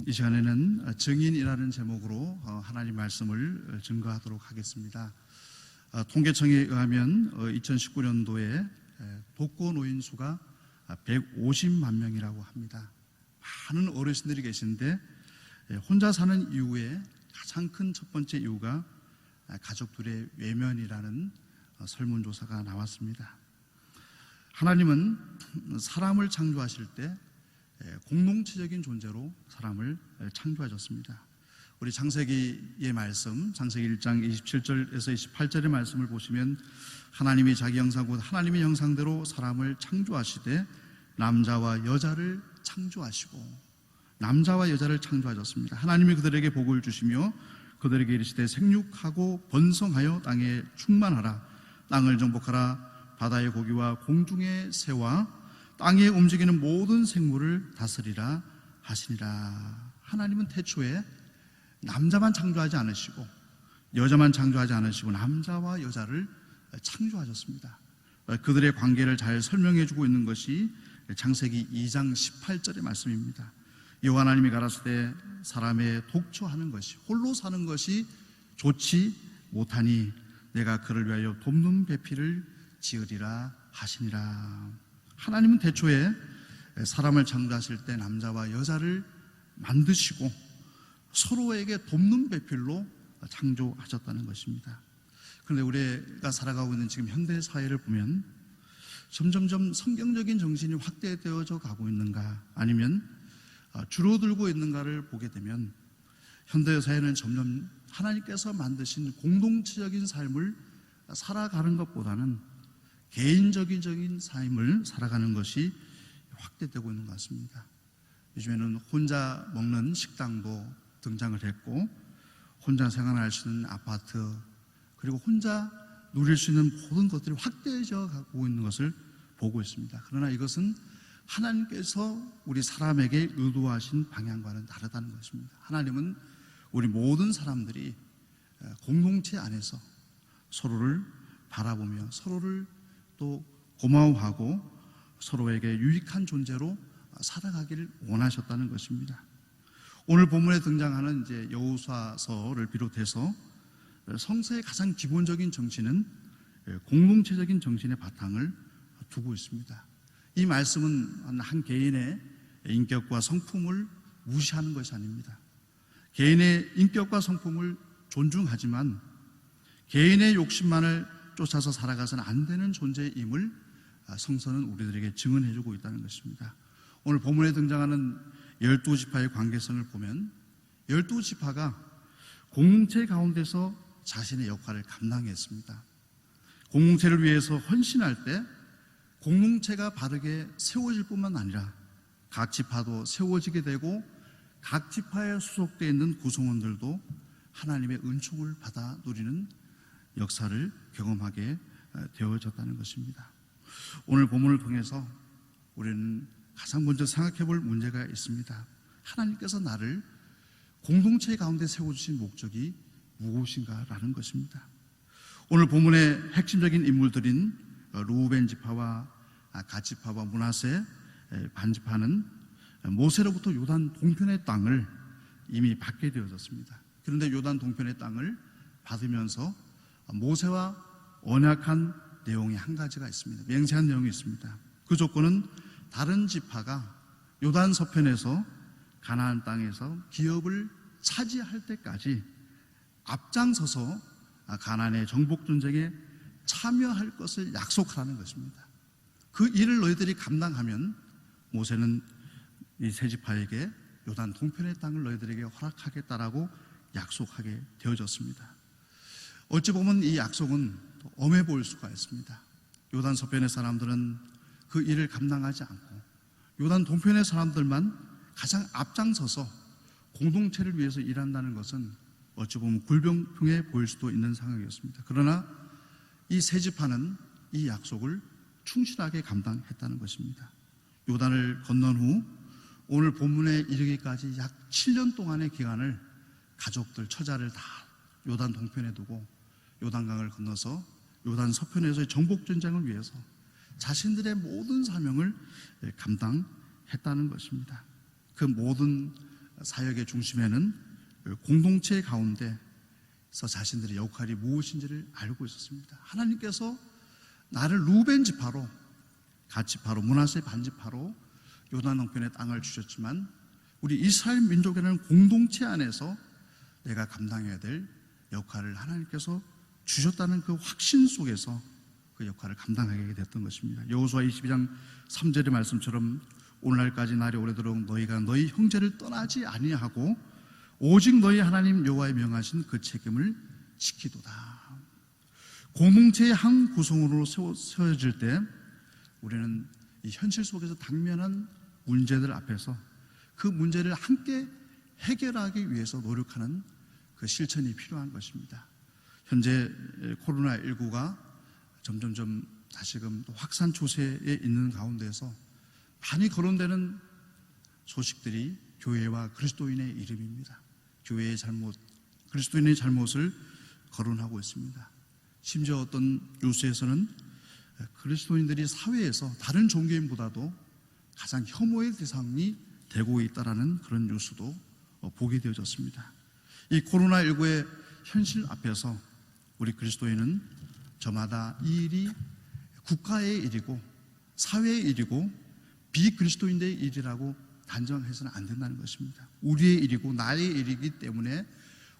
이 시간에는 증인이라는 제목으로 하나님 말씀을 증거하도록 하겠습니다. 통계청에 의하면 2019년도에 독거 노인 수가 150만 명이라고 합니다. 많은 어르신들이 계신데 혼자 사는 이유의 가장 큰 첫 번째 이유가 가족들의 외면이라는 설문조사가 나왔습니다. 하나님은 사람을 창조하실 때 공동체적인 존재로 사람을 창조하셨습니다. 우리 창세기의 말씀, 창세기 1장 27절에서 28절의 말씀을 보시면 하나님이 자기 형상 곧 하나님의 형상대로 사람을 창조하시되 남자와 여자를 창조하시고 남자와 여자를 창조하셨습니다. 하나님이 그들에게 복을 주시며 그들에게 이르시되 생육하고 번성하여 땅에 충만하라. 땅을 정복하라. 바다의 고기와 공중의 새와 땅에 움직이는 모든 생물을 다스리라 하시니라. 하나님은 태초에 남자만 창조하지 않으시고 여자만 창조하지 않으시고 남자와 여자를 창조하셨습니다. 그들의 관계를 잘 설명해 주고 있는 것이 창세기 2장 18절의 말씀입니다. 여호와 하나님이 가라사대 사람의 독초하는 것이 홀로 사는 것이 좋지 못하니 내가 그를 위하여 돕는 배필을 지으리라 하시니라. 하나님은 태초에 사람을 창조하실 때 남자와 여자를 만드시고 서로에게 돕는 배필로 창조하셨다는 것입니다. 그런데 우리가 살아가고 있는 지금 현대 사회를 보면 점점점 성경적인 정신이 확대되어져 가고 있는가 아니면 줄어들고 있는가를 보게 되면 현대 사회는 점점 하나님께서 만드신 공동체적인 삶을 살아가는 것보다는 개인적인 삶을 살아가는 것이 확대되고 있는 것 같습니다. 요즘에는 혼자 먹는 식당도 등장을 했고 혼자 생활할 수 있는 아파트 그리고 혼자 누릴 수 있는 모든 것들이 확대해져 가고 있는 것을 보고 있습니다. 그러나 이것은 하나님께서 우리 사람에게 의도하신 방향과는 다르다는 것입니다. 하나님은 우리 모든 사람들이 공동체 안에서 서로를 바라보며 서로를 또 고마워하고 서로에게 유익한 존재로 살아가기를 원하셨다는 것입니다. 오늘 본문에 등장하는 이제 여호수아서를 비롯해서 성서의 가장 기본적인 정신은 공동체적인 정신의 바탕을 두고 있습니다. 이 말씀은 한 개인의 인격과 성품을 무시하는 것이 아닙니다. 개인의 인격과 성품을 존중하지만 개인의 욕심만을 쫓아서 살아가서는 안 되는 존재임을 성서는 우리들에게 증언해주고 있다는 것입니다. 오늘 본문에 등장하는 12지파의 관계성을 보면 12지파가 공동체 가운데서 자신의 역할을 감당했습니다. 공동체를 위해서 헌신할 때 공동체가 바르게 세워질 뿐만 아니라 각 지파도 세워지게 되고 각 지파에 수속되어 있는 구성원들도 하나님의 은총을 받아 누리는 역사를 경험하게 되어졌다는 것입니다. 오늘 본문을 통해서 우리는 가장 먼저 생각해 볼 문제가 있습니다. 하나님께서 나를 공동체 가운데 세워주신 목적이 무엇인가라는 것입니다. 오늘 본문의 핵심적인 인물들인 르우벤 지파와 갓 지파와 므낫세 반지파는 모세로부터 요단 동편의 땅을 이미 받게 되어졌습니다. 그런데 요단 동편의 땅을 받으면서 모세와 언약한 내용이 한 가지가 있습니다. 맹세한 내용이 있습니다. 그 조건은 다른 지파가 요단 서편에서 가나안 땅에서 기업을 차지할 때까지 앞장서서 가나안의 정복 전쟁에 참여할 것을 약속하라는 것입니다. 그 일을 너희들이 감당하면 모세는 이 세 지파에게 요단 동편의 땅을 너희들에게 허락하겠다라고 약속하게 되어졌습니다. 어찌 보면 이 약속은 엄해 보일 수가 있습니다. 요단 서편의 사람들은 그 일을 감당하지 않고 요단 동편의 사람들만 가장 앞장서서 공동체를 위해서 일한다는 것은 어찌 보면 불공평해 보일 수도 있는 상황이었습니다. 그러나 이 세 지파는 이 약속을 충실하게 감당했다는 것입니다. 요단을 건넌 후 오늘 본문에 이르기까지 약 7년 동안의 기간을 가족들, 처자를 다 요단 동편에 두고 요단강을 건너서 요단 서편에서의 정복전쟁을 위해서 자신들의 모든 사명을 감당했다는 것입니다. 그 모든 사역의 중심에는 공동체 가운데서 자신들의 역할이 무엇인지를 알고 있었습니다. 하나님께서 나를 루벤 지파로, 갓 지파로, 므낫세 반 지파로 요단 동편의 땅을 주셨지만 우리 이스라엘 민족에는 공동체 안에서 내가 감당해야 될 역할을 하나님께서 주셨다는 그 확신 속에서 그 역할을 감당하게 됐던 것입니다. 여호수아 22장 3절의 말씀처럼 오늘날까지 날이 오래도록 너희가 너희 형제를 떠나지 아니하고 오직 너희 하나님 여호와의 명하신 그 책임을 지키도다. 공동체의 한 구성으로 세워질 때 우리는 이 현실 속에서 당면한 문제들 앞에서 그 문제를 함께 해결하기 위해서 노력하는 그 실천이 필요한 것입니다. 현재 코로나19가 점점점 다시금 확산 추세에 있는 가운데서 많이 거론되는 소식들이 교회와 그리스도인의 이름입니다. 교회의 잘못, 그리스도인의 잘못을 거론하고 있습니다. 심지어 어떤 뉴스에서는 그리스도인들이 사회에서 다른 종교인보다도 가장 혐오의 대상이 되고 있다라는 그런 뉴스도 보게 되어졌습니다. 이 코로나19의 현실 앞에서 우리 그리스도인은 저마다 이 일이 국가의 일이고 사회의 일이고 비그리스도인의 일이라고 단정해서는 안 된다는 것입니다. 우리의 일이고 나의 일이기 때문에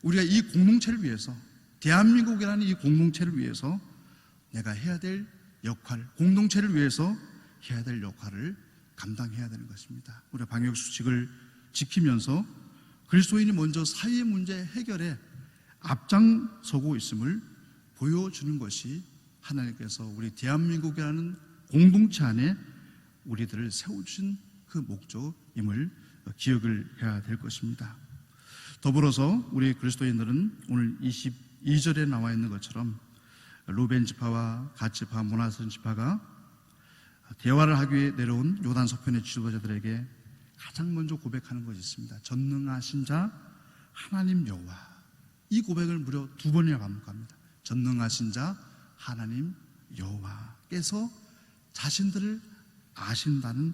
우리가 이 공동체를 위해서, 대한민국이라는 이 공동체를 위해서 내가 해야 될 역할, 공동체를 위해서 해야 될 역할을 감당해야 되는 것입니다. 우리가 방역수칙을 지키면서 그리스도인이 먼저 사회 문제 해결에 앞장서고 있음을 보여주는 것이 하나님께서 우리 대한민국이라는 공동체 안에 우리들을 세워주신 그 목적임을 기억을 해야 될 것입니다. 더불어서 우리 그리스도인들은 오늘 22절에 나와 있는 것처럼 루벤 지파와 갓 지파, 므낫세 지파가 대화를 하기 위해 내려온 요단 서편의 지도자들에게 가장 먼저 고백하는 것이 있습니다. 전능하신 자 하나님 여호와. 이 고백을 무려 2번이나 반복합니다. 전능하신 자 하나님 여호와께서 자신들을 아신다는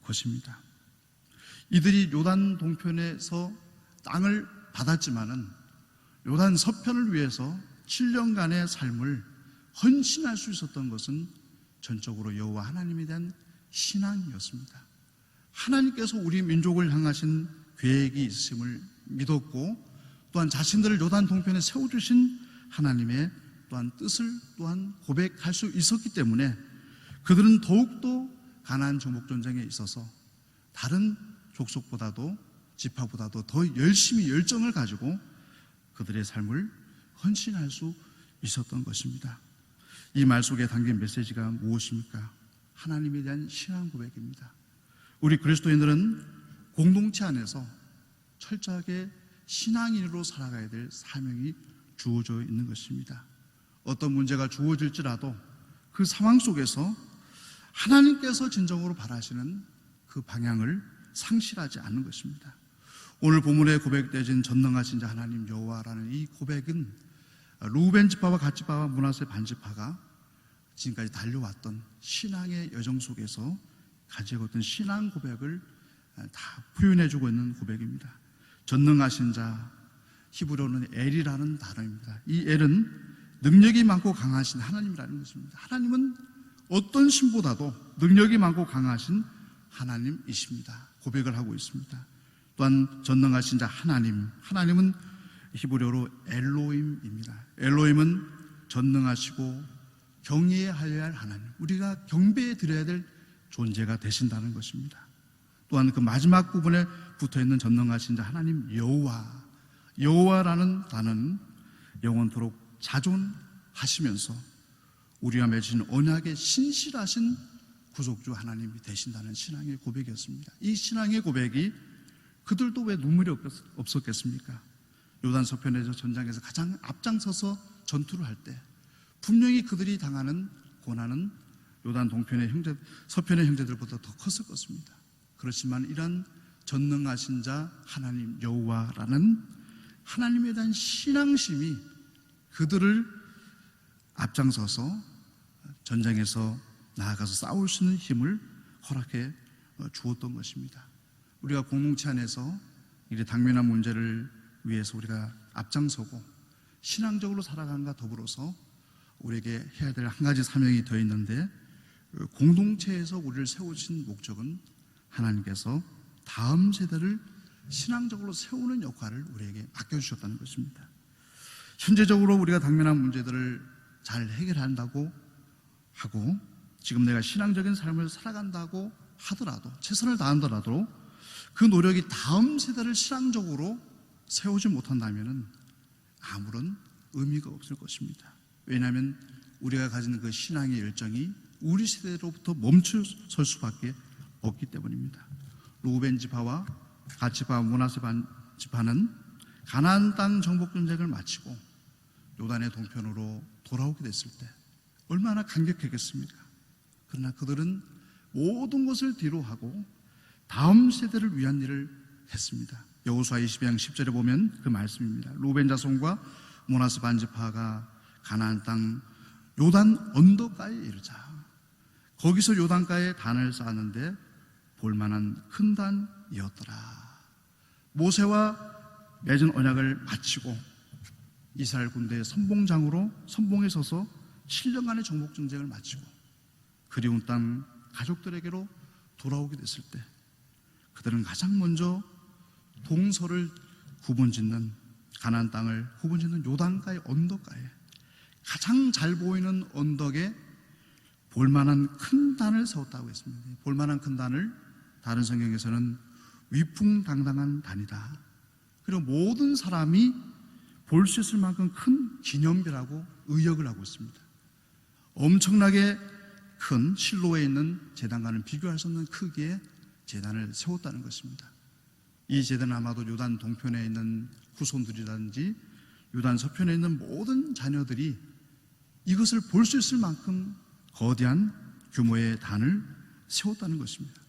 것입니다. 이들이 요단 동편에서 땅을 받았지만은 요단 서편을 위해서 7년간의 삶을 헌신할 수 있었던 것은 전적으로 여호와 하나님에 대한 신앙이었습니다. 하나님께서 우리 민족을 향하신 계획이 있음을 믿었고 또한 자신들을 요단 동편에 세워주신 하나님의 또한 뜻을 또한 고백할 수 있었기 때문에 그들은 더욱더 가나안 정복 전쟁에 있어서 다른 족속보다도 지파보다도 더 열심히 열정을 가지고 그들의 삶을 헌신할 수 있었던 것입니다. 이 말 속에 담긴 메시지가 무엇입니까? 하나님에 대한 신앙 고백입니다. 우리 그리스도인들은 공동체 안에서 철저하게 신앙인으로 살아가야 될 사명이 주어져 있는 것입니다. 어떤 문제가 주어질지라도 그 상황 속에서 하나님께서 진정으로 바라시는 그 방향을 상실하지 않는 것입니다. 오늘 본문에 고백되어진 전능하신 자 하나님 여호와라는 이 고백은 루벤 지파와 갓 지파와 므낫세 반 지파가 지금까지 달려왔던 신앙의 여정 속에서 가지고 있던 신앙 고백을 다 표현해주고 있는 고백입니다. 전능하신 자, 히브리어는 엘이라는 단어입니다. 이 엘은 능력이 많고 강하신 하나님이라는 것입니다. 하나님은 어떤 신보다도 능력이 많고 강하신 하나님이십니다. 고백을 하고 있습니다. 또한 전능하신 자 하나님은 히브리어로 엘로힘입니다. 엘로힘은 전능하시고 경외하여야 할 하나님, 우리가 경배해 드려야 될 존재가 되신다는 것입니다. 또한 그 마지막 부분에 붙어있는 전능하신 자 하나님 여호와라는 단어는 영원토록 자존하시면서 우리와 맺으신 언약에 신실하신 구속주 하나님이 되신다는 신앙의 고백이었습니다. 이 신앙의 고백이 그들도 왜 눈물이 없었겠습니까? 요단 서편에서 전장에서 가장 앞장서서 전투를 할 때 분명히 그들이 당하는 고난은 요단 동편의 서편의 형제들보다 더 컸을 것입니다. 그렇지만 이러한 전능하신 자 하나님 여호와라는 하나님에 대한 신앙심이 그들을 앞장서서 전쟁에서 나아가서 싸울 수 있는 힘을 허락해 주었던 것입니다. 우리가 공동체 안에서 이 당면한 문제를 위해서 우리가 앞장서고 신앙적으로 살아간과 더불어서 우리에게 해야 될 한 가지 사명이 더 있는데, 공동체에서 우리를 세우신 목적은 하나님께서 다음 세대를 신앙적으로 세우는 역할을 우리에게 맡겨주셨다는 것입니다. 현재적으로 우리가 당면한 문제들을 잘 해결한다고 하고, 지금 내가 신앙적인 삶을 살아간다고 하더라도, 최선을 다한다라도 그 노력이 다음 세대를 신앙적으로 세우지 못한다면 아무런 의미가 없을 것입니다. 왜냐하면 우리가 가진 그 신앙의 열정이 우리 세대로부터 멈춰설 수밖에 없기 때문입니다. 루벤 지파와 갓 지파, 므낫세 지파는 가나안 땅 정복 전쟁을 마치고 요단의 동편으로 돌아오게 됐을 때 얼마나 감격했겠습니까? 그러나 그들은 모든 것을 뒤로하고 다음 세대를 위한 일을 했습니다. 여호수아 22장 10절에 보면 그 말씀입니다. 루벤 자손과 므낫세 반지파가 가나안 땅 요단 언덕가에 이르자 거기서 요단가에 단을 쌓았는데 볼만한 큰 단이었더라. 모세와 맺은 언약을 마치고 이스라엘 군대의 선봉에 서서 7년간의 정복 전쟁을 마치고 그리운 땅 가족들에게로 돌아오게 됐을 때 그들은 가장 먼저 동서를 구분짓는 가나안 땅을 구분짓는 요단가의 언덕가에 가장 잘 보이는 언덕에 볼만한 큰 단을 세웠다고 했습니다. 볼만한 큰 단을 다른 성경에서는 위풍당당한 단이다. 그리고 모든 사람이 볼 수 있을 만큼 큰 기념비라고 의역을 하고 있습니다. 엄청나게 큰 실로에 있는 제단과는 비교할 수 없는 크기의 제단을 세웠다는 것입니다. 이 제단은 아마도 요단 동편에 있는 후손들이라든지 요단 서편에 있는 모든 자녀들이 이것을 볼 수 있을 만큼 거대한 규모의 단을 세웠다는 것입니다.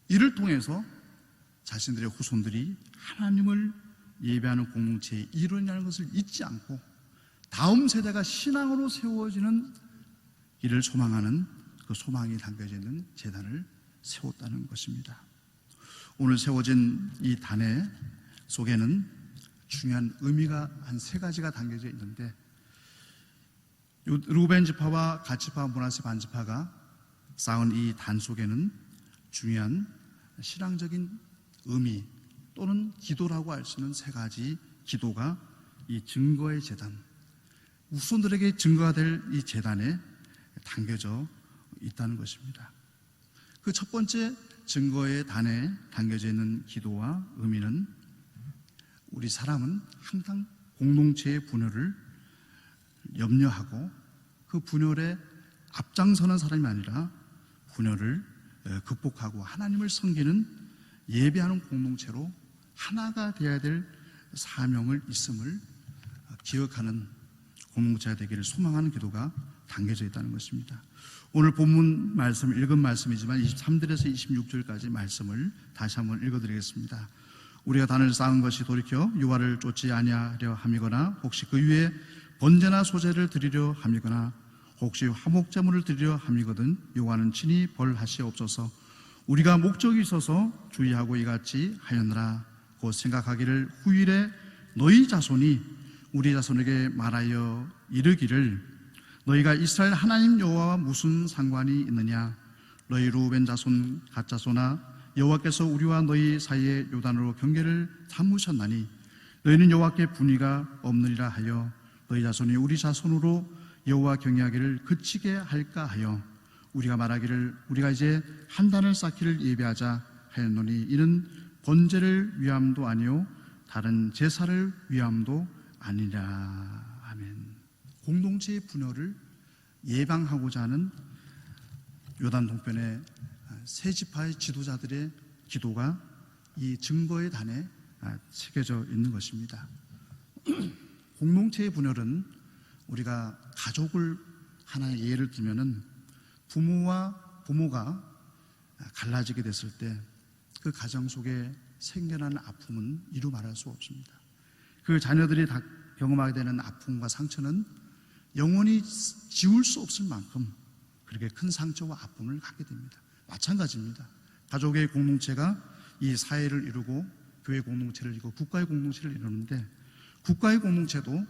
이를 통해서 자신들의 후손들이 하나님을 예배하는 공동체의 일원이라는 것을 잊지 않고 다음 세대가 신앙으로 세워지는 이를 소망하는 그 소망이 담겨져 있는 제단을 세웠다는 것입니다. 오늘 세워진 이 단의 속에는 중요한 의미가 한 3가지가 담겨져 있는데, 루벤 지파와 갓 지파, 므낫세 반지파가 쌓은 이 단 속에는 중요한 신앙적인 의미 또는 기도라고 할 수 있는 3가지 기도가 이 증거의 제단, 후손들에게 증거가 될 이 제단에 담겨져 있다는 것입니다. 그 첫 번째 증거의 단에 담겨져 있는 기도와 의미는, 우리 사람은 항상 공동체의 분열을 염려하고 그 분열에 앞장서는 사람이 아니라 분열을 극복하고 하나님을 섬기는 예배하는 공동체로 하나가 되어야 될 사명을 있음을 기억하는 공동체가 되기를 소망하는 기도가 담겨져 있다는 것입니다. 오늘 본문 말씀, 읽은 말씀이지만 23절에서 26절까지 말씀을 다시 한번 읽어드리겠습니다. 우리가 단을 쌓은 것이 돌이켜 여호와를 쫓지 아니하려 함이거나 혹시 그 위에 번제나 소제를 드리려 함이거나 혹시 화목제물을 드리려 함이거든 여호와는 친히 벌하시옵소서. 우리가 목적이 있어서 주의하고 이같이 하였느라. 곧 생각하기를 후일에 너희 자손이 우리 자손에게 말하여 이르기를 너희가 이스라엘 하나님 여호와와 무슨 상관이 있느냐. 너희 루벤 자손 갓 자손아, 여호와께서 우리와 너희 사이에 요단으로 경계를 삼으셨나니 너희는 여호와께 분의가 없느니라 하여 너희 자손이 우리 자손으로 여호와 경외하기를 그치게 할까 하여 우리가 말하기를 우리가 이제 한 단을 쌓기를 예배하자 하였노니 이는 번제를 위함도 아니요 다른 제사를 위함도 아니라. 아멘. 공동체의 분열을 예방하고자 하는 요단 동편의 3지파의 지도자들의 기도가 이 증거의 단에 새겨져 있는 것입니다. 공동체의 분열은 우리가 가족을 하나의 예를 들면은 부모가 갈라지게 됐을 때 그 가정 속에 생겨나는 아픔은 이루 말할 수 없습니다. 그 자녀들이 다 경험하게 되는 아픔과 상처는 영원히 지울 수 없을 만큼 그렇게 큰 상처와 아픔을 갖게 됩니다. 마찬가지입니다. 가족의 공동체가 이 사회를 이루고 교회 공동체를 이루고 국가의 공동체를 이루는데, 국가의 공동체도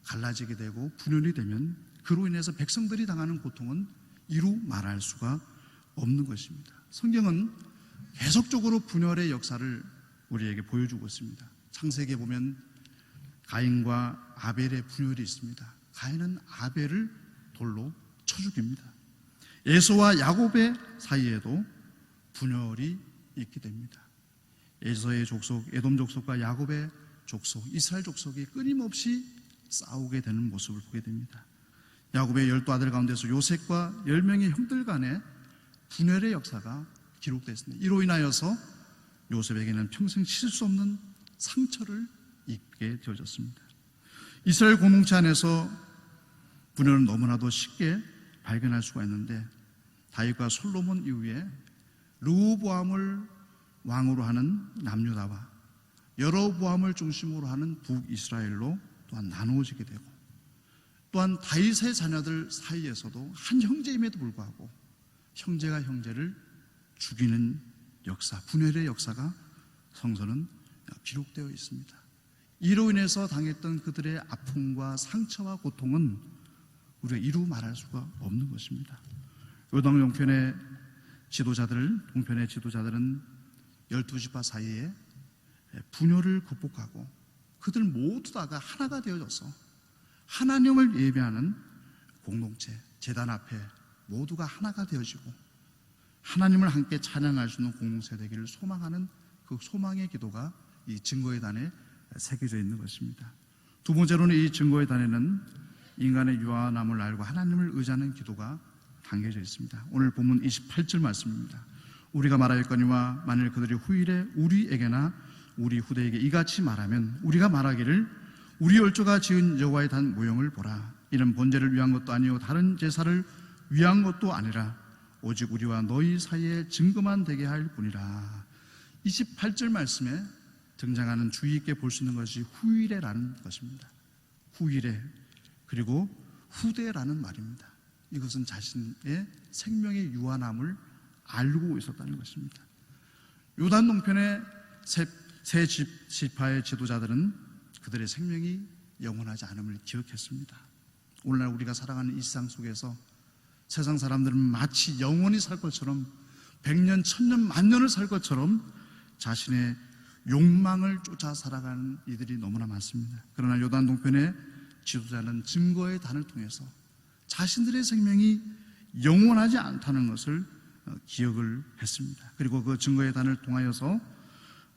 갈라지게 되고 분열이 되면 그로 인해서 백성들이 당하는 고통은 이루 말할 수가 없는 것입니다. 성경은 계속적으로 분열의 역사를 우리에게 보여주고 있습니다. 창세기에 보면 가인과 아벨의 분열이 있습니다. 가인은 아벨을 돌로 쳐 죽입니다. 에서와 야곱의 사이에도 분열이 있게 됩니다. 에서의 족속, 에돔 족속과 야곱의 족속, 이스라엘 족속이 끊임없이 싸우게 되는 모습을 보게 됩니다. 야곱의 12아들 가운데서 요셉과 10명의 형들 간의 분열의 역사가 기록되어 있습니다. 이로 인하여서 요셉에게는 평생 칠 수 없는 상처를 입게 되어졌습니다. 이스라엘 공동체 안에서 분열은 너무나도 쉽게 발견할 수가 있는데, 다윗과 솔로몬 이후에 르호보암을 왕으로 하는 남유다와 여로보암을 중심으로 하는 북이스라엘로 또한 나누어지게 되고, 또한 다윗의 자녀들 사이에서도 한 형제임에도 불구하고 형제가 형제를 죽이는 역사, 분열의 역사가 성서는 기록되어 있습니다. 이로 인해서 당했던 그들의 아픔과 상처와 고통은 우리가 이루 말할 수가 없는 것입니다. 요단 동편의 지도자들은 12지파 사이에 분열을 극복하고 그들 모두 다가 하나가 되어져서 하나님을 예배하는 공동체, 제단 앞에 모두가 하나가 되어지고 하나님을 함께 찬양할 수 있는 공동체 되기를 소망하는 그 소망의 기도가 이 증거의 단에 새겨져 있는 것입니다. 두 번째로는 이 증거의 단에는 인간의 유한함을 알고 하나님을 의지하는 기도가 담겨져 있습니다. 오늘 본문 28절 말씀입니다. 우리가 말하였거니와 만일 그들이 후일에 우리에게나 우리 후대에게 이같이 말하면 우리가 말하기를 우리 열조가 지은 여호와의 단 모형을 보라. 이는 번제를 위한 것도 아니요 다른 제사를 위한 것도 아니라 오직 우리와 너희 사이에 증거만 되게 할 뿐이라. 28절 말씀에 등장하는 주의 있게 볼 수 있는 것이 후일에라는 것입니다. 후일에, 그리고 후대라는 말입니다. 이것은 자신의 생명의 유한함을 알고 있었다는 것입니다. 요단 동편의 세 지파의 지도자들은 그들의 생명이 영원하지 않음을 기억했습니다. 오늘날 우리가 살아가는 이 세상 속에서 세상 사람들은 마치 영원히 살 것처럼 100년, 1000년, 만년을 살 것처럼 자신의 욕망을 쫓아 살아가는 이들이 너무나 많습니다. 그러나 요단 동편의 지도자는 증거의 단을 통해서 자신들의 생명이 영원하지 않다는 것을 기억을 했습니다. 그리고 그 증거의 단을 통하여서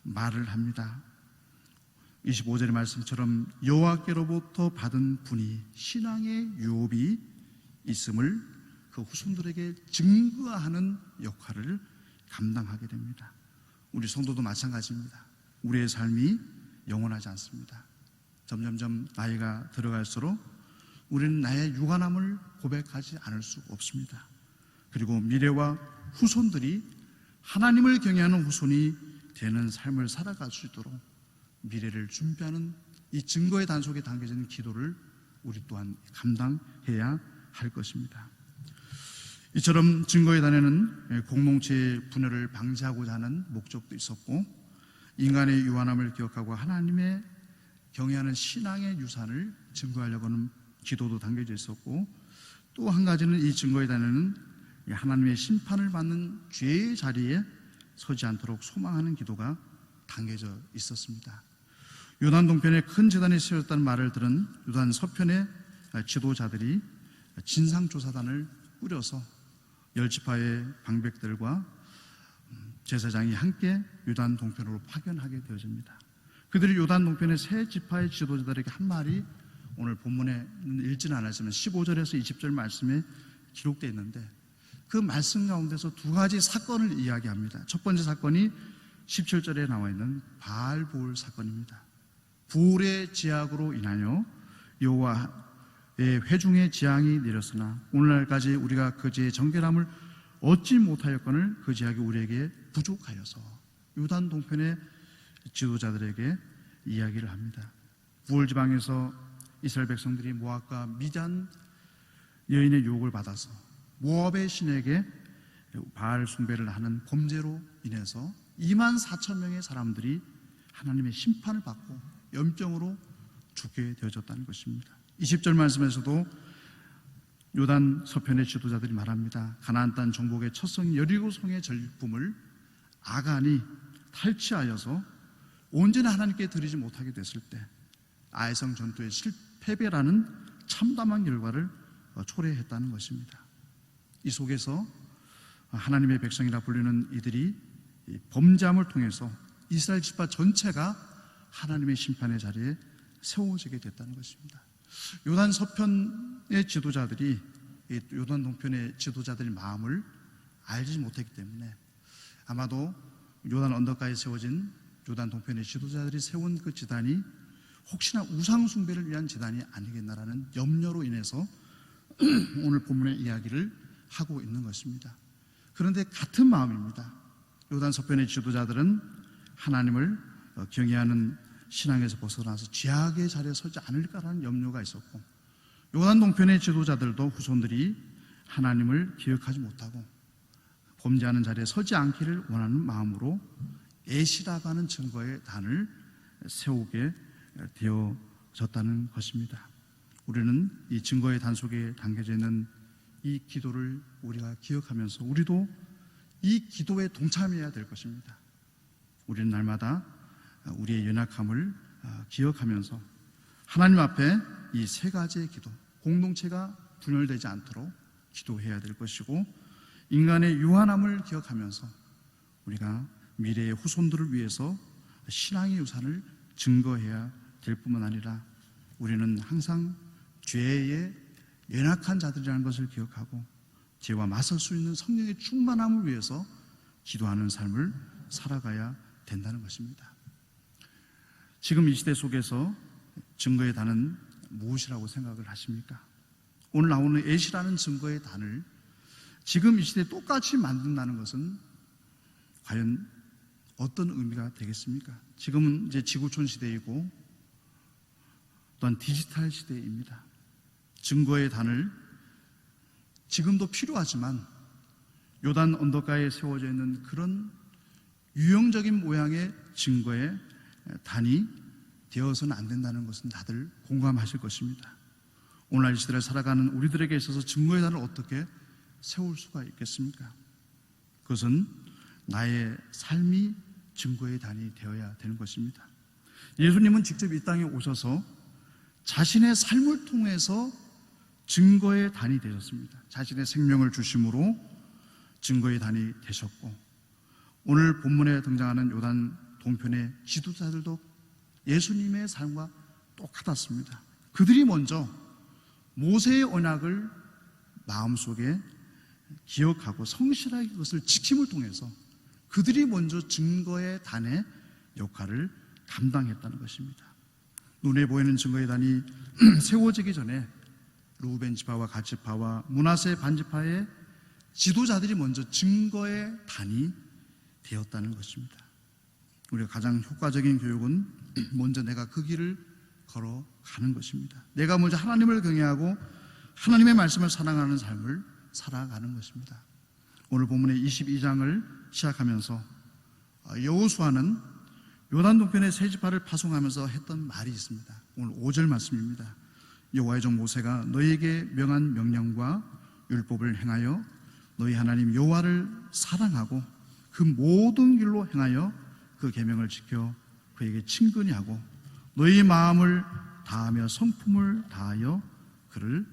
말을 합니다. 25절의 말씀처럼 여호와께로부터 받은 분이 신앙의 유업이 있음을 그 후손들에게 증거하는 역할을 감당하게 됩니다. 우리 성도도 마찬가지입니다. 우리의 삶이 영원하지 않습니다. 점점점 나이가 들어갈수록 우리는 나의 유한함을 고백하지 않을 수 없습니다. 그리고 미래와 후손들이 하나님을 경외하는 후손이 되는 삶을 살아갈 수 있도록 미래를 준비하는 이 증거의 단 속에 담겨진 기도를 우리 또한 감당해야 할 것입니다. 이처럼 증거의 단에는 공동체의 분열을 방지하고자 하는 목적도 있었고, 인간의 유한함을 기억하고 하나님의 경외하는 신앙의 유산을 증거하려고 하는 기도도 담겨져 있었고, 또 한 가지는 이 증거의 단에는 하나님의 심판을 받는 죄의 자리에 서지 않도록 소망하는 기도가 담겨져 있었습니다. 요단 동편에 큰 제단이 세워졌다는 말을 들은 요단 서편의 지도자들이 진상조사단을 꾸려서 10지파의 방백들과 제사장이 함께 요단 동편으로 파견하게 되어집니다. 그들이 요단 동편의 세 지파의 지도자들에게 한 말이 오늘 본문에는 읽지는 않았지만 15절에서 20절 말씀에 기록되어 있는데, 그 말씀 가운데서 두 가지 사건을 이야기합니다. 첫 번째 사건이 17절에 나와 있는 바알보을 사건입니다. 불의 지약으로 인하여 여호와의 회중의 지향이 내렸으나 오늘날까지 우리가 그 지의 정결함을 얻지 못하였거늘 그 지약이 우리에게 부족하여서 요단 동편의 지도자들에게 이야기를 합니다. 부월 지방에서 이스라엘 백성들이 모압과 미디안 여인의 유혹을 받아서 모압의 신에게 바알 숭배를 하는 범죄로 인해서 24,000명의 사람들이 하나님의 심판을 받고 연병으로 죽게 되어졌다는 것입니다. 20절 말씀에서도 요단 서편의 지도자들이 말합니다. 가나안 땅 정복의 첫 성 여리고성의 절품을 아간이 탈취하여서 온전히 하나님께 드리지 못하게 됐을 때 아이성 전투의 패배라는 참담한 결과를 초래했다는 것입니다. 이 속에서 하나님의 백성이라 불리는 이들이 범죄함을 통해서 이스라엘 지파 전체가 하나님의 심판의 자리에 세워지게 됐다는 것입니다. 요단 서편의 지도자들이 요단 동편의 지도자들의 마음을 알지 못했기 때문에 아마도 요단 언덕가에 세워진 요단 동편의 지도자들이 세운 그 제단이 혹시나 우상 숭배를 위한 제단이 아니겠나라는 염려로 인해서 오늘 본문의 이야기를 하고 있는 것입니다. 그런데 같은 마음입니다. 요단 서편의 지도자들은 하나님을 경외하는 신앙에서 벗어나서 죄악의 자리에 서지 않을까라는 염려가 있었고, 요단 동편의 지도자들도 후손들이 하나님을 기억하지 못하고 범죄하는 자리에 서지 않기를 원하는 마음으로 에시라고 하는 증거의 단을 세우게 되어졌다는 것입니다. 우리는 이 증거의 단 속에 담겨져 있는 이 기도를 우리가 기억하면서 우리도 이 기도에 동참해야 될 것입니다. 우리는 날마다 우리의 연약함을 기억하면서 하나님 앞에 이 세 가지의 기도, 공동체가 분열되지 않도록 기도해야 될 것이고, 인간의 유한함을 기억하면서 우리가 미래의 후손들을 위해서 신앙의 유산을 증거해야 될 뿐만 아니라 우리는 항상 죄의 연약한 자들이라는 것을 기억하고 죄와 맞설 수 있는 성령의 충만함을 위해서 기도하는 삶을 살아가야 된다는 것입니다. 지금 이 시대 속에서 증거의 단은 무엇이라고 생각을 하십니까? 오늘 나오는 에시라는 증거의 단을 지금 이 시대에 똑같이 만든다는 것은 과연 어떤 의미가 되겠습니까? 지금은 이제 지구촌 시대이고 또한 디지털 시대입니다. 증거의 단을 지금도 필요하지만 요단 언덕가에 세워져 있는 그런 유형적인 모양의 증거의 단이 되어서는 안 된다는 것은 다들 공감하실 것입니다. 오늘날 이 시대를 살아가는 우리들에게 있어서 증거의 단을 어떻게 세울 수가 있겠습니까? 그것은 나의 삶이 증거의 단이 되어야 되는 것입니다. 예수님은 직접 이 땅에 오셔서 자신의 삶을 통해서 증거의 단이 되셨습니다. 자신의 생명을 주심으로 증거의 단이 되셨고, 오늘 본문에 등장하는 요단 동편의 지도자들도 예수님의 삶과 똑같았습니다. 그들이 먼저 모세의 언약을 마음속에 기억하고 성실하게 그것을 지킴을 통해서 그들이 먼저 증거의 단의 역할을 감당했다는 것입니다. 눈에 보이는 증거의 단이 세워지기 전에 루벤 지파와 갓 지파와 므낫세 반 지파의 지도자들이 먼저 증거의 단이 되었다는 것입니다. 우리가 가장 효과적인 교육은 먼저 내가 그 길을 걸어가는 것입니다. 내가 먼저 하나님을 경외하고 하나님의 말씀을 사랑하는 삶을 살아가는 것입니다. 오늘 본문의 22장을 시작하면서 여호수아는 요단 동편의 세 지파를 파송하면서 했던 말이 있습니다. 오늘 5절 말씀입니다. 여호와의 종 모세가 너희에게 명한 명령과 율법을 행하여 너희 하나님 여호와를 사랑하고 그 모든 길로 행하여 그 계명을 지켜 그에게 친근히 하고 너희 마음을 다하며 성품을 다하여 그를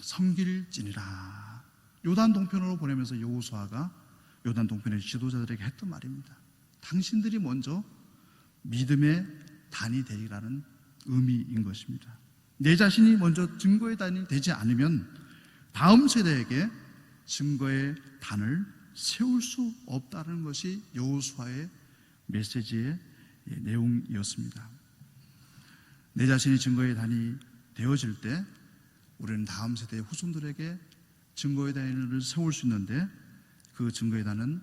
섬길지니라. 요단 동편으로 보내면서 여호수아가 요단 동편의 지도자들에게 했던 말입니다. 당신들이 먼저 믿음의 단이 되리라는 의미인 것입니다. 내 자신이 먼저 증거의 단이 되지 않으면 다음 세대에게 증거의 단을 세울 수 없다는 것이 여호수아의 메시지의 내용이었습니다. 내 자신이 증거의 단이 되어질 때 우리는 다음 세대의 후손들에게 증거의 단을 세울 수 있는데, 그 증거의 단은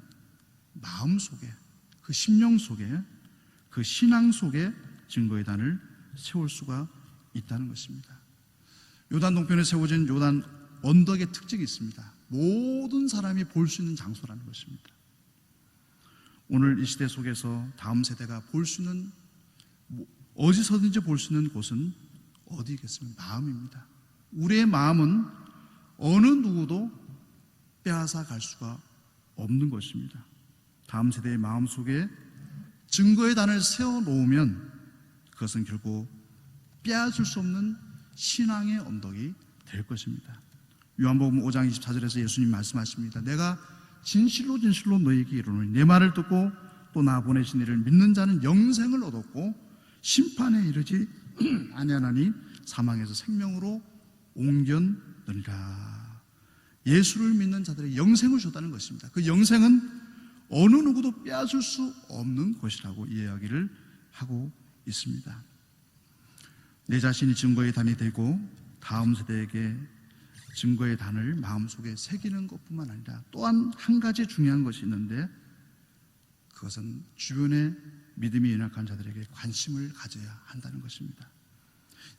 마음속에, 그 심령 속에, 그 신앙 속에 증거의 단을 세울 수가 있다는 것입니다. 요단 동편에 세워진 요단 언덕의 특징이 있습니다. 모든 사람이 볼 수 있는 장소라는 것입니다. 오늘 이 시대 속에서 다음 세대가 볼 수 있는, 어디서든지 볼 수 있는 곳은 어디겠습니까? 마음입니다. 우리의 마음은 어느 누구도 빼앗아 갈 수가 없는 것입니다. 다음 세대의 마음 속에 증거의 단을 세워놓으면 그것은 결국 빼앗을 수 없는 신앙의 언덕이 될 것입니다. 요한복음 5장 24절에서 예수님 말씀하십니다. 내가 진실로 너희에게 이르노니 내 말을 듣고 또 나 보내신 이를 믿는 자는 영생을 얻었고 심판에 이르지 아니하나니 사망에서 생명으로 옮겼느니라. 예수를 믿는 자들의 영생을 줬다는 것입니다. 그 영생은 어느 누구도 빼앗을 수 없는 것이라고 이야기를 하고 있습니다. 내 자신이 증거의 단이 되고 다음 세대에게 증거의 단을 마음속에 새기는 것뿐만 아니라 또한 한 가지 중요한 것이 있는데, 그것은 주변의 믿음이 연약한 자들에게 관심을 가져야 한다는 것입니다.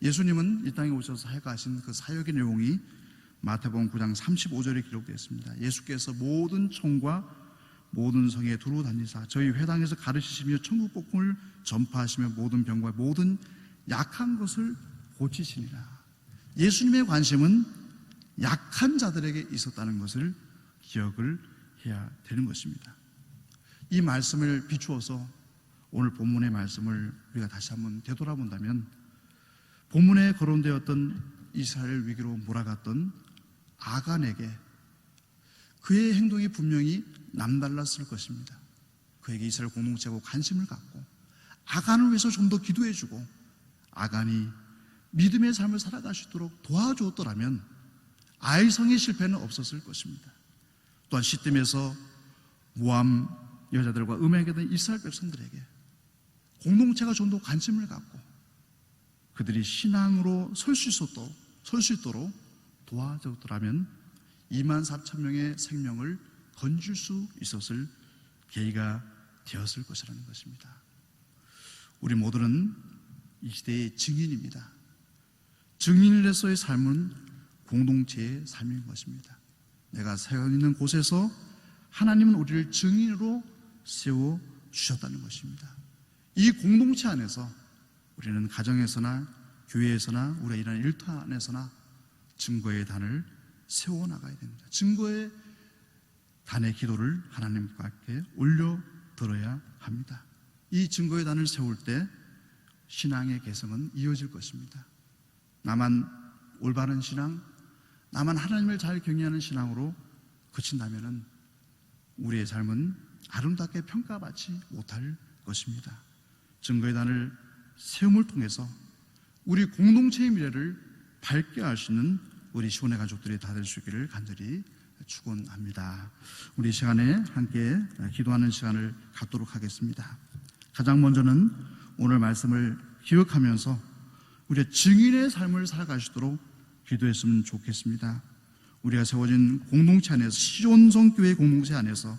예수님은 이 땅에 오셔서 사역하신 그 사역의 내용이 마태복음 9장 35절에 기록되어 있습니다. 예수께서 모든 청과 모든 성에 두루 다니사 저희 회당에서 가르치시며 천국 복음을 전파하시며 모든 병과 모든 약한 것을 고치시니라. 예수님의 관심은 약한 자들에게 있었다는 것을 기억을 해야 되는 것입니다. 이 말씀을 비추어서 오늘 본문의 말씀을 우리가 다시 한번 되돌아본다면, 본문에 거론되었던 이스라엘 위기로 몰아갔던 아간에게 그의 행동이 분명히 남달랐을 것입니다. 그에게 이스라엘 공동체하고 관심을 갖고 아간을 위해서 좀 더 기도해주고 아간이 믿음의 삶을 살아갈 수 있도록 도와주었더라면 아이성의 실패는 없었을 것입니다. 또한 시딤에서 모함 여자들과 음행했던 이스라엘 백성들에게 공동체가 좀 더 관심을 갖고 그들이 신앙으로 설 수 있도록 도와줬더라면 24,000명의 생명을 건질 수 있었을 계기가 되었을 것이라는 것입니다. 우리 모두는 이 시대의 증인입니다. 증인으로서의 삶은 공동체의 삶인 것입니다. 내가 서 있는 곳에서 하나님은 우리를 증인으로 세워주셨다는 것입니다. 이 공동체 안에서 우리는 가정에서나 교회에서나 우리가 일하는 일터 안에서나 증거의 단을 세워나가야 됩니다. 증거의 단의 기도를 하나님과 함께 올려들어야 합니다. 이 증거의 단을 세울 때 신앙의 개성은 이어질 것입니다. 나만 올바른 신앙, 나만 하나님을 잘 경외하는 신앙으로 그친다면 우리의 삶은 아름답게 평가받지 못할 것입니다. 증거의 단을 세움을 통해서 우리 공동체의 미래를 밝게 할 수 있는 우리 시온의 가족들이 다 될 수 있기를 간절히 축원합니다. 우리 이 시간에 함께 기도하는 시간을 갖도록 하겠습니다. 가장 먼저는 오늘 말씀을 기억하면서 우리의 증인의 삶을 살아갈 수 있도록 기도했으면 좋겠습니다. 우리가 세워진 공동체 안에서, 시온성교회 공동체 안에서,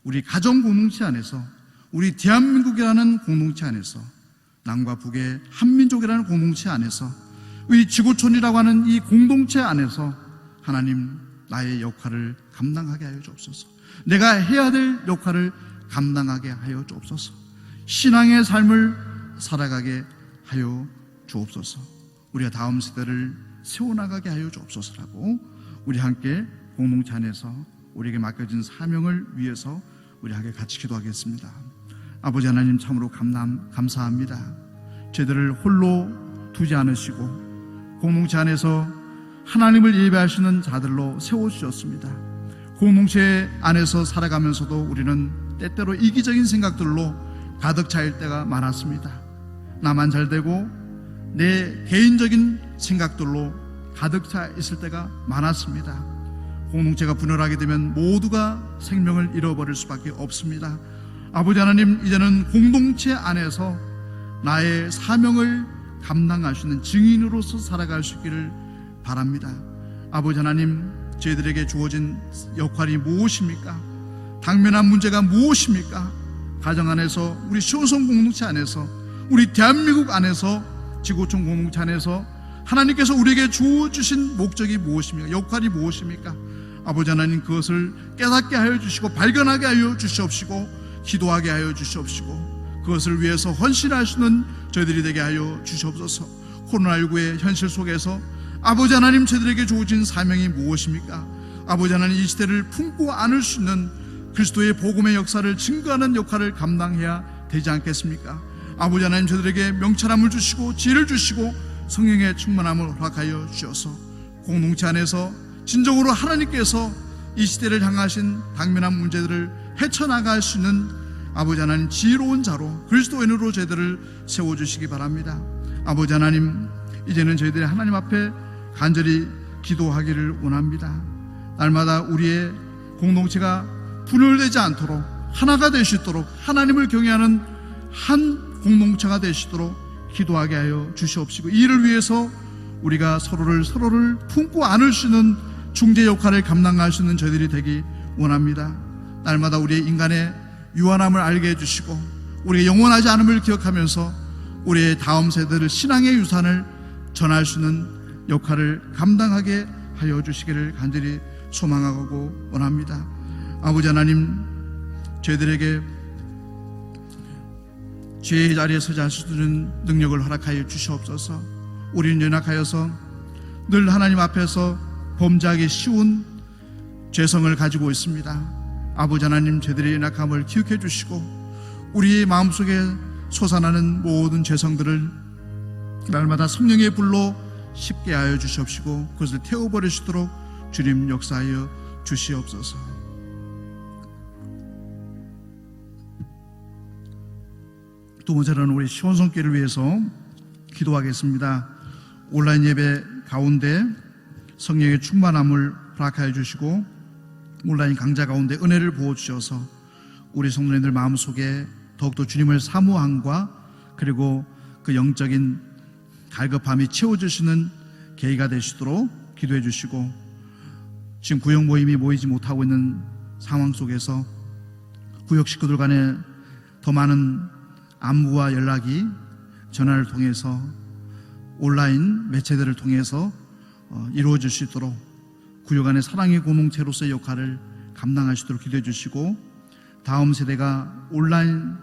우리 가정 공동체 안에서, 우리 대한민국이라는 공동체 안에서, 남과 북의 한민족이라는 공동체 안에서, 우리 지구촌이라고 하는 이 공동체 안에서 하나님, 나의 역할을 감당하게 하여 주옵소서. 내가 해야 될 역할을 감당하게 하여 주옵소서. 신앙의 삶을 살아가게 하여 주옵소서. 우리가 다음 세대를 세워나가게 하여 주옵소서라고 우리 함께 공동체 안에서 우리에게 맡겨진 사명을 위해서 우리 함께 같이 기도하겠습니다. 아버지 하나님, 참으로 감사합니다. 저희들을 홀로 두지 않으시고 공동체 안에서 하나님을 예배하시는 자들로 세워주셨습니다. 공동체 안에서 살아가면서도 우리는 때때로 이기적인 생각들로 가득 차일 때가 많았습니다. 나만 잘 되고 내 개인적인 생각들로 가득 차 있을 때가 많았습니다. 공동체가 분열하게 되면 모두가 생명을 잃어버릴 수밖에 없습니다. 아버지 하나님, 이제는 공동체 안에서 나의 사명을 감당할 수 있는 증인으로서 살아갈 수 있기를 바랍니다. 아버지 하나님, 저희들에게 주어진 역할이 무엇입니까? 당면한 문제가 무엇입니까? 가정 안에서, 우리 시온성 공동체 안에서, 우리 대한민국 안에서, 지구촌 공동체 안에서 하나님께서 우리에게 주어주신 목적이 무엇입니까? 역할이 무엇입니까? 아버지 하나님, 그것을 깨닫게 하여 주시고 발견하게 하여 주시옵시고 기도하게 하여 주시옵시고 그것을 위해서 헌신하시는 저희들이 되게 하여 주시옵소서. 코로나19의 현실 속에서 아버지 하나님, 저희들에게 주어진 사명이 무엇입니까? 아버지 하나님, 이 시대를 품고 안을 수 있는 그리스도의 복음의 역사를 증거하는 역할을 감당해야 되지 않겠습니까? 아버지 하나님, 저희들에게 명철함을 주시고 지혜를 주시고 성령의 충만함을 허락하여 주셔서 공동체 안에서 진정으로 하나님께서 이 시대를 향하신 당면한 문제들을 헤쳐나갈 수 있는 아버지 하나님, 지혜로운 자로 그리스도인으로 저희들을 세워주시기 바랍니다. 아버지 하나님, 이제는 저희들이 하나님 앞에 간절히 기도하기를 원합니다. 날마다 우리의 공동체가 분열되지 않도록 하나가 되시도록 하나님을 경외하는 한 공동체가 되시도록 기도하게 하여 주시옵시고 이 일을 위해서 우리가 서로를 품고 안을 수 있는 중재 역할을 감당할 수 있는 저희들이 되기 원합니다. 날마다 우리의 인간의 유한함을 알게 해주시고 우리의 영원하지 않음을 기억하면서 우리의 다음 세대를 신앙의 유산을 전할 수 있는 역할을 감당하게 하여 주시기를 간절히 소망하고 원합니다. 아버지 하나님, 저희들에게 죄의 자리에 서지 않을 수 있는 능력을 허락하여 주시옵소서. 우리는 연약하여서 늘 하나님 앞에서 범죄하기 쉬운 죄성을 가지고 있습니다. 아버지 하나님, 저희들의 연약함을 기억해 주시고 우리의 마음속에 솟아나는 모든 죄성들을 날마다 성령의 불로 쉽게 하여 주시옵시고 그것을 태워버리시도록 주님 역사하여 주시옵소서. 두 번째로는 우리 시온성교회를 위해서 기도하겠습니다. 온라인 예배 가운데 성령의 충만함을 허락하여 주시고 온라인 강좌 가운데 은혜를 부어주셔서 우리 성도님들 마음속에 더욱더 주님을 사모함과 그리고 그 영적인 갈급함이 채워주시는 계기가 되시도록 기도해 주시고 지금 구역 모임이 모이지 못하고 있는 상황 속에서 구역 식구들 간에 더 많은 안부와 연락이 전화를 통해서 온라인 매체들을 통해서 이루어질 수 있도록 구역 안의 사랑의 공동체로서의 역할을 감당하시도록 기도해 주시고 다음 세대가 온라인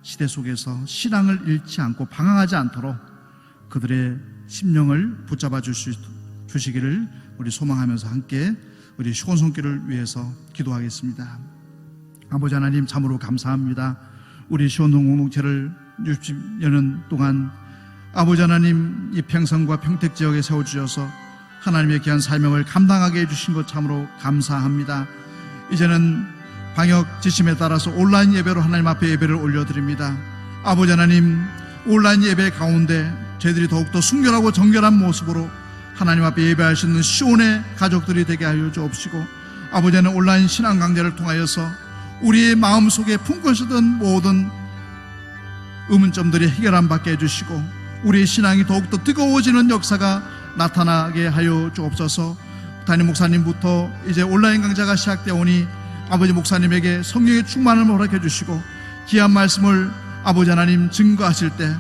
시대 속에서 신앙을 잃지 않고 방황하지 않도록 그들의 심령을 붙잡아 주시기를 우리 소망하면서 함께 우리 시온성교회를 위해서 기도하겠습니다. 아버지 하나님, 참으로 감사합니다. 우리 시온동 공동체를 60년 동안 아버지 하나님 이 평성과 평택 지역에 세워주셔서 하나님의 귀한 사명을 감당하게 해주신 것 참으로 감사합니다. 이제는 방역 지침에 따라서 온라인 예배로 하나님 앞에 예배를 올려드립니다. 아버지 하나님, 온라인 예배 가운데 저희들이 더욱더 순결하고 정결한 모습으로 하나님 앞에 예배할 수 있는 시온의 가족들이 되게 하여 주옵시고 아버지 하나님, 온라인 신앙 강좌를 통하여서 우리의 마음속에 품고 있었던 모든 의문점들이 해결함 받게 해주시고 우리의 신앙이 더욱더 뜨거워지는 역사가 나타나게 하여 주옵소서. 담임 목사님부터 이제 온라인 강좌가 시작되오니 아버지 목사님에게 성령의 충만을 허락해 주시고 귀한 말씀을 아버지 하나님 증거하실 때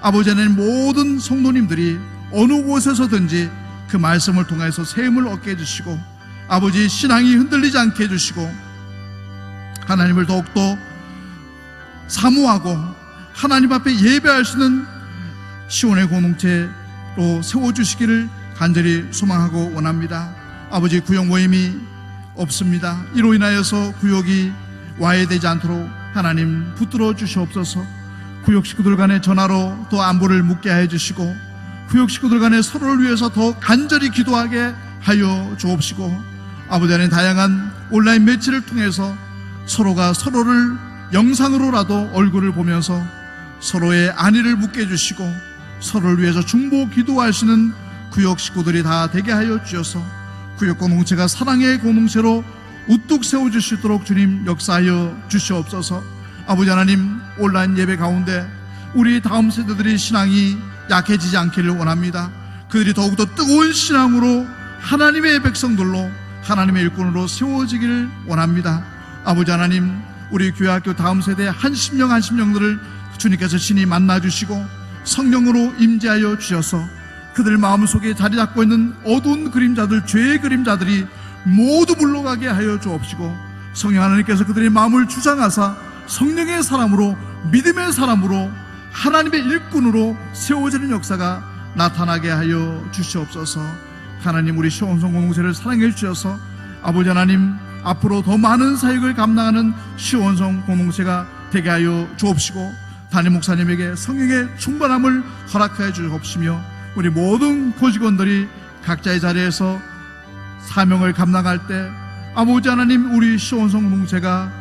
아버지 하나님 모든 성도님들이 어느 곳에서든지 그 말씀을 통해서 세움을 얻게 해주시고 아버지 신앙이 흔들리지 않게 해주시고 하나님을 더욱더 사모하고 하나님 앞에 예배할 수 있는 시온의 공동체로 세워주시기를 간절히 소망하고 원합니다. 아버지, 구역 모임이 없습니다. 이로 인하여서 구역이 와해되지 않도록 하나님 붙들어 주시옵소서. 구역 식구들 간의 전화로 더 안부를 묻게 해 주시고 구역 식구들 간에 서로를 위해서 더 간절히 기도하게 하여 주옵시고 아버지 하나님, 다양한 온라인 매체를 통해서 서로가 서로를 영상으로라도 얼굴을 보면서 서로의 안위를 묻게 해주시고 서로를 위해서 중보 기도할 수 있는 구역 식구들이 다 되게 하여 주셔서 구역 공동체가 사랑의 공동체로 우뚝 세워주시도록 주님 역사하여 주시옵소서. 아버지 하나님, 온라인 예배 가운데 우리 다음 세대들이 신앙이 약해지지 않기를 원합니다. 그들이 더욱더 뜨거운 신앙으로 하나님의 백성들로 하나님의 일꾼으로 세워지기를 원합니다. 아버지 하나님, 우리 교회학교 다음 세대 한 심령들을 주님께서 신이 만나주시고 성령으로 임재하여 주셔서 그들 마음속에 자리 잡고 있는 어두운 그림자들, 죄의 그림자들이 모두 물러가게 하여 주옵시고 성령 하나님께서 그들의 마음을 주장하사 성령의 사람으로, 믿음의 사람으로, 하나님의 일꾼으로 세워지는 역사가 나타나게 하여 주시옵소서. 하나님, 우리 시온성 공동체를 사랑해 주셔서 아버지 하나님, 앞으로 더 많은 사역을 감당하는 시온성 공동체가 되게 하여 주옵시고, 담임 목사님에게 성령의 충만함을 허락하여 주옵시며, 우리 모든 고직원들이 각자의 자리에서 사명을 감당할 때 아버지 하나님, 우리 시온성 공동체가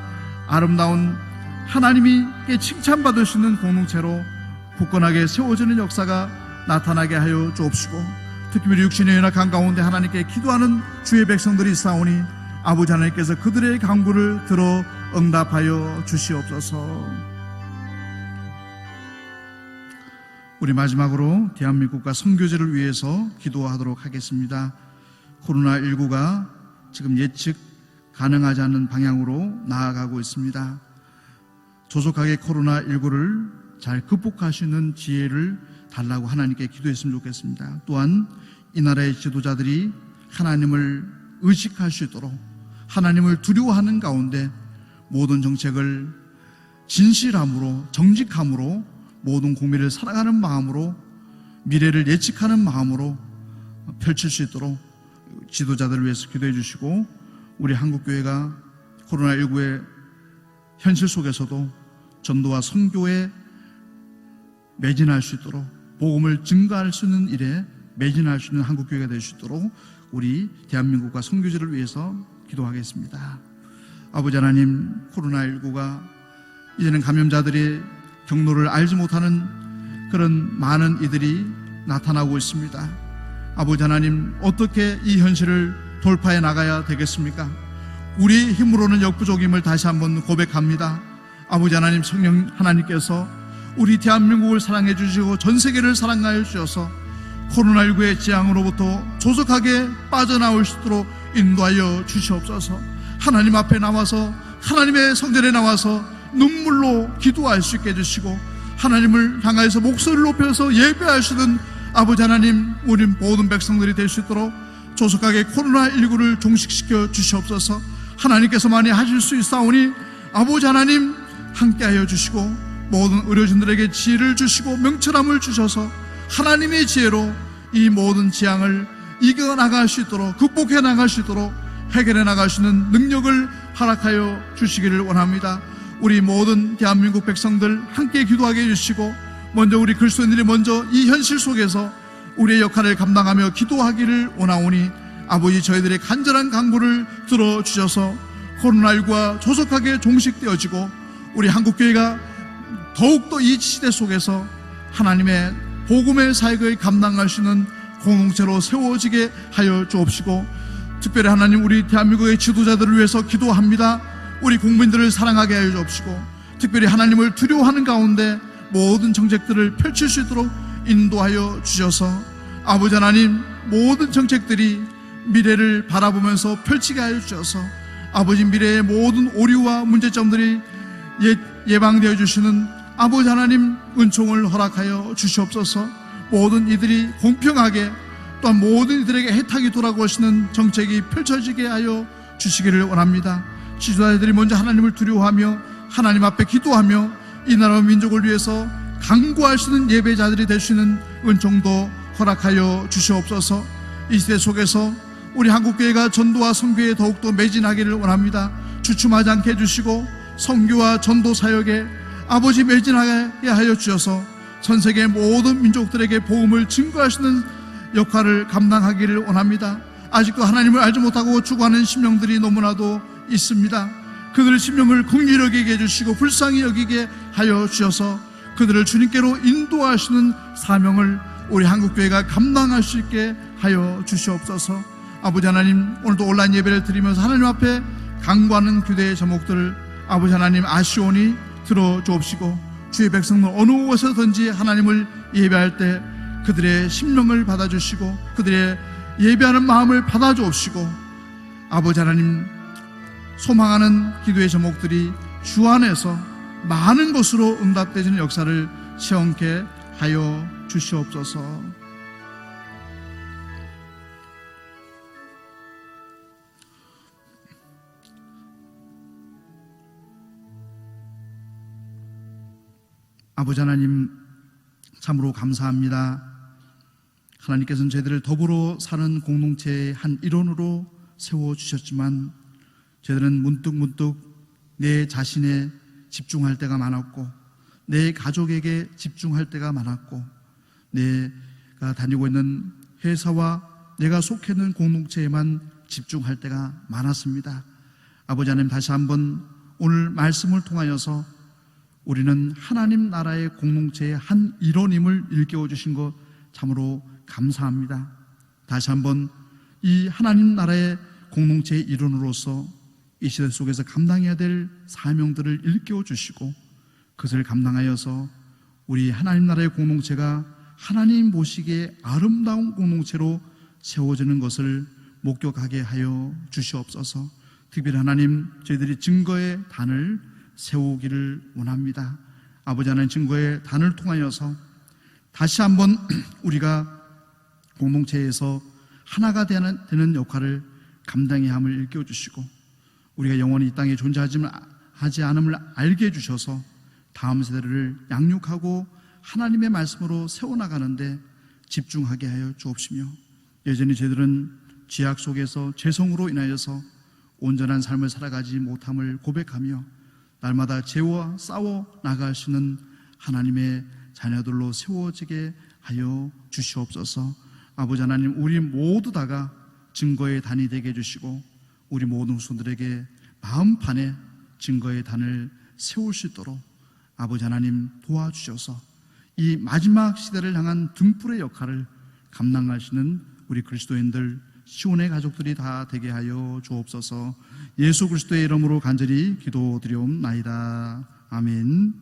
아름다운 하나님께 칭찬받을 수 있는 공동체로 굳건하게 세워지는 역사가 나타나게 하여 주옵시고, 특별히 육신의 연약한 가운데 하나님께 기도하는 주의 백성들이 있사오니 아버지 하나님께서 그들의 간구를 들어 응답하여 주시옵소서. 우리 마지막으로 대한민국과 선교제를 위해서 기도하도록 하겠습니다. 코로나19가 지금 예측 가능하지 않는 방향으로 나아가고 있습니다. 조속하게 코로나19를 잘 극복할 수 있는 지혜를 달라고 하나님께 기도했으면 좋겠습니다. 또한 이 나라의 지도자들이 하나님을 의식할 수 있도록, 하나님을 두려워하는 가운데 모든 정책을 진실함으로, 정직함으로, 모든 국민을 사랑하는 마음으로, 미래를 예측하는 마음으로 펼칠 수 있도록 지도자들을 위해서 기도해 주시고, 우리 한국교회가 코로나19의 현실 속에서도 전도와 선교에 매진할 수 있도록, 복음을 증거할 수 있는 일에 매진할 수 있는 한국교회가 될 수 있도록 우리 대한민국과 선교제를 위해서 기도하겠습니다. 아버지 하나님, 코로나19가 이제는 감염자들의 경로를 알지 못하는 그런 많은 이들이 나타나고 있습니다. 아버지 하나님, 어떻게 이 현실을 돌파해 나가야 되겠습니까? 우리 힘으로는 역부족임을 다시 한번 고백합니다. 아버지 하나님, 성령 하나님께서 우리 대한민국을 사랑해 주시고 전 세계를 사랑하여 주셔서 코로나19의 재앙으로부터 조속하게 빠져나올 수 있도록 인도하여 주시옵소서. 하나님 앞에 나와서, 하나님의 성전에 나와서 눈물로 기도할 수 있게 해주시고, 하나님을 향하여서 목소리를 높여서 예배할 수 있는 아버지 하나님, 우리 모든 백성들이 될 수 있도록 조속하게 코로나19를 종식시켜 주시옵소서. 하나님께서만이 하실 수 있사오니 아버지 하나님 함께하여 주시고, 모든 의료진들에게 지혜를 주시고 명철함을 주셔서 하나님의 지혜로 이 모든 재앙을 이겨나갈 수 있도록, 극복해 나갈 수 있도록, 해결해 나갈 수 있는 능력을 허락하여 주시기를 원합니다. 우리 모든 대한민국 백성들 함께 기도하게 해주시고, 먼저 우리 그리스도인들이 먼저 이 현실 속에서 우리의 역할을 감당하며 기도하기를 원하오니 아버지, 저희들의 간절한 간구를 들어주셔서 코로나19가 조속하게 종식되어지고 우리 한국교회가 더욱더 이 시대 속에서 하나님의 복음의 사역을 감당할 수 있는 공동체로 세워지게 하여 주옵시고, 특별히 하나님, 우리 대한민국의 지도자들을 위해서 기도합니다. 우리 국민들을 사랑하게 하여 주옵시고, 특별히 하나님을 두려워하는 가운데 모든 정책들을 펼칠 수 있도록 인도하여 주셔서 아버지 하나님, 모든 정책들이 미래를 바라보면서 펼치게 하여 주셔서 아버지, 미래의 모든 오류와 문제점들이 예방되어 주시는 아버지 하나님 은총을 허락하여 주시옵소서. 모든 이들이 공평하게, 또한 모든 이들에게 혜택이 돌아오시는 정책이 펼쳐지게 하여 주시기를 원합니다. 지도자들이 먼저 하나님을 두려워하며 하나님 앞에 기도하며 이 나라와 민족을 위해서 간구할 수 있는 예배자들이 될 수 있는 은총도 허락하여 주시옵소서. 이 시대 속에서 우리 한국교회가 전도와 선교에 더욱더 매진하기를 원합니다. 주춤하지 않게 해주시고 선교와 전도 사역에 아버지 매진하게 하여 주셔서 전 세계 모든 민족들에게 복음을 증거할 수 있는 역할을 감당하기를 원합니다. 아직도 하나님을 알지 못하고 죽어가는 심령들이 너무나도 있습니다. 그들의 심령을 긍휼히 여기게 해주시고 불쌍히 여기게 하여 주셔서 그들을 주님께로 인도하시는 사명을 우리 한국교회가 감당할 수 있게 하여 주시옵소서. 아버지 하나님, 오늘도 온라인 예배를 드리면서 하나님 앞에 간구하는 교대의 제목들을 아버지 하나님 아시오니 들어주옵시고, 주의 백성은 어느 곳에서든지 하나님을 예배할 때 그들의 심령을 받아주시고 그들의 예배하는 마음을 받아주옵시고, 아버지 하나님, 소망하는 기도의 제목들이 주 안에서 많은 것으로 응답되는 역사를 체험케 하여 주시옵소서. 아버지 하나님, 참으로 감사합니다. 하나님께서는 저희들을 더불어 사는 공동체의 한 일원으로 세워주셨지만 저희들은 문득문득 내 자신에 집중할 때가 많았고, 내 가족에게 집중할 때가 많았고, 내가 다니고 있는 회사와 내가 속해 있는 공동체에만 집중할 때가 많았습니다. 아버지 하나님, 다시 한번 오늘 말씀을 통하여서 우리는 하나님 나라의 공동체의 한 일원임을 일깨워 주신 것 참으로 감사합니다. 다시 한번 이 하나님 나라의 공동체의 일원으로서 이 시대 속에서 감당해야 될 사명들을 일깨워 주시고 그것을 감당하여서 우리 하나님 나라의 공동체가 하나님 보시기에 아름다운 공동체로 세워지는 것을 목격하게 하여 주시옵소서. 특별히 하나님, 저희들이 증거의 단을 세우기를 원합니다. 아버지 하나님, 증거의 단을 통하여서 다시 한번 우리가 공동체에서 하나가 되는 역할을 감당해야 함을 일깨워 주시고 우리가 영원히 이 땅에 존재하지 않음을 알게 해주셔서 다음 세대를 양육하고 하나님의 말씀으로 세워나가는데 집중하게 하여 주옵시며, 여전히 저희들은 죄악 속에서 죄성으로 인하여서 온전한 삶을 살아가지 못함을 고백하며 날마다 죄와 싸워 나가시는 하나님의 자녀들로 세워지게 하여 주시옵소서. 아버지 하나님, 우리 모두 다가 증거의 단이 되게 해주시고 우리 모든 후손들에게 마음판에 증거의 단을 세울 수 있도록 아버지 하나님 도와주셔서 이 마지막 시대를 향한 등불의 역할을 감당하시는 우리 그리스도인들, 시온의 가족들이 다 되게 하여 주옵소서. 예수 그리스도의 이름으로 간절히 기도드리옵나이다. 아멘.